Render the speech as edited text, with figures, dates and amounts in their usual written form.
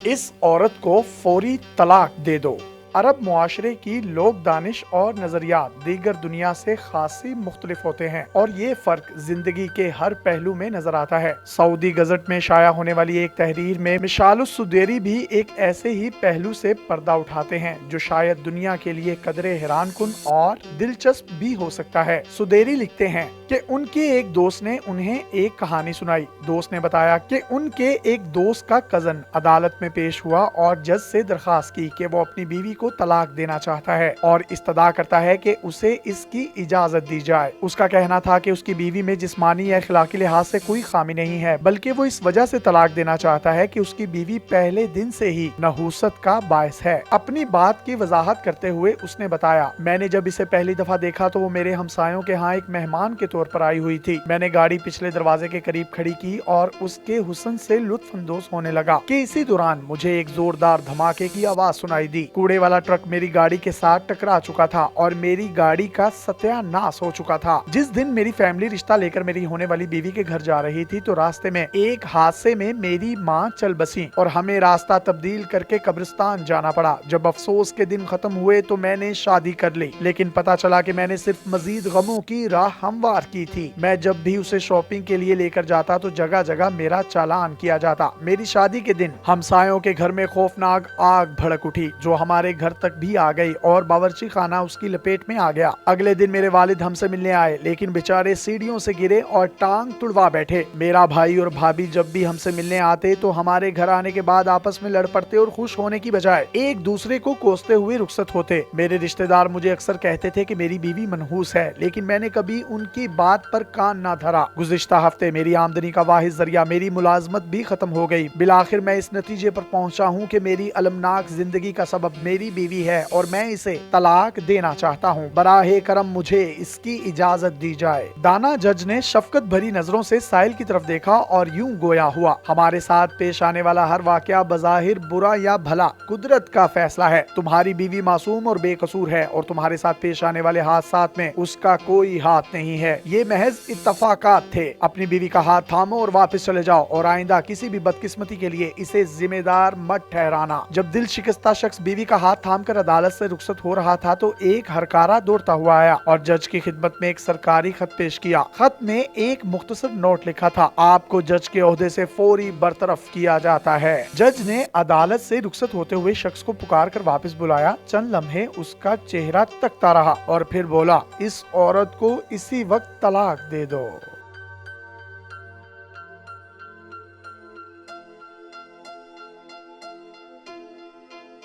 इस औरत को फौरी तलाक दे दो। अरब मुआशरे की लोक दानिश और नजरियात दीगर दुनिया से खासी मुख्तलिफ होते हैं और ये फर्क जिंदगी के हर पहलू में नजर आता है। सऊदी गजट में शाया होने वाली एक तहरीर में मिशालुस सुदेरी भी एक ऐसे ही पहलू से पर्दा उठाते हैं जो शायद दुनिया के लिए कदरे हैरान कुन और दिलचस्प भी हो सकता है। सुदेरी लिखते हैं कि उनके एक दोस्त ने उन्हें एक कहानी सुनाई। दोस्त ने बताया कि उनके एक दोस्त का कजन अदालत में पेश हुआ और जज से दरखास्त की कि वो अपनी बीवी को तलाक देना चाहता है और इस्तदा करता है कि उसे इसकी इजाजत दी जाए। उसका कहना था कि उसकी बीवी में जिस्मानी या अखलाकी लिहाज से कोई खामी नहीं है, बल्कि वो इस वजह से तलाक देना चाहता है कि उसकी बीवी पहले दिन से ही नहूसत का बायस है। अपनी बात की वजाहत करते हुए उसने बताया, मैंने जब इसे पहली दफा देखा तो वो मेरे हमसायों के यहाँ एक मेहमान के तौर पर आई हुई थी। मैंने गाड़ी पिछले दरवाजे के करीब खड़ी की और उसके हुस्न से लुत्फ अंदोज होने लगा कि इसी दौरान मुझे एक जोरदार धमाके की आवाज सुनाई दी। कूड़े वाला ट्रक मेरी गाड़ी के साथ टकरा चुका था और मेरी गाड़ी का सत्यानाश हो चुका था। जिस दिन मेरी फैमिली रिश्ता लेकर मेरी होने वाली बीवी के घर जा रही थी तो रास्ते में एक हादसे में मेरी माँ चल बसी और हमें रास्ता तब्दील करके कब्रिस्तान जाना पड़ा। जब अफसोस के दिन खत्म हुए तो मैंने शादी कर ली, लेकिन पता चला कि मैंने सिर्फ मजीद गमों की राह हमवार की थी। मैं जब भी उसे शॉपिंग के लिए लेकर जाता तो जगह जगह मेरा चालान किया जाता। मेरी शादी के दिन हमसायों के घर में खौफनाक आग भड़क उठी जो हमारे घर तक भी आ गई और बावर्ची खाना उसकी लपेट में आ गया। अगले दिन मेरे वालिद हमसे मिलने आए, लेकिन बेचारे सीढ़ियों से गिरे और टांग तुड़वा बैठे। मेरा भाई और भाभी जब भी हमसे मिलने आते तो हमारे घर आने के बाद आपस में लड़ पड़ते और खुश होने की बजाय एक दूसरे को कोसते हुए रुखसत होते। मेरे रिश्तेदार मुझे अक्सर कहते थे कि मेरी बीवी मनहूस है, लेकिन मैंने कभी उनकी बात पर कान ना धरा। गुज़िश्ता हफ्ते मेरी आमदनी का वाहिद जरिया मेरी मुलाजमत भी खत्म हो गई। बिलाखिर मैं इस नतीजे पर पहुंचा हूं कि मेरी अलमनाक जिंदगी का सबब मेरी बीवी है और मैं इसे तलाक देना चाहता हूँ। बराहे करम मुझे इसकी इजाजत दी जाए। दाना जज ने शफकत भरी नजरों से साहिल की तरफ देखा और यूं गोया हुआ, हमारे साथ पेश आने वाला हर वाकया बज़ाहिर बुरा या भला कुदरत का फैसला है। तुम्हारी बीवी मासूम और बेकसूर है और तुम्हारे साथ पेश आने वाले हादसात में उसका कोई हाथ नहीं है। ये महज इत्तफाकात थे। अपनी बीवी का हाथ थामो और वापस चले जाओ और आइंदा किसी भी बदकिस्मती के लिए इसे जिम्मेदार मत ठहराना। जब दिल शिकस्ता शख्स बीवी का हाथ थाम कर अदालत से रुखसत हो रहा था तो एक हरकारा दौड़ता हुआ आया और जज की खिदमत में एक सरकारी खत पेश किया। खत में एक मुख्तसर नोट लिखा था, आपको जज के ओहदे से फौरी बरतरफ किया जाता है। जज ने अदालत से रुखसत होते हुए शख्स को पुकार कर वापस बुलाया। चंद लम्हे उसका चेहरा तकता रहा और फिर बोला, इस औरत को इसी वक्त तलाक दे दो।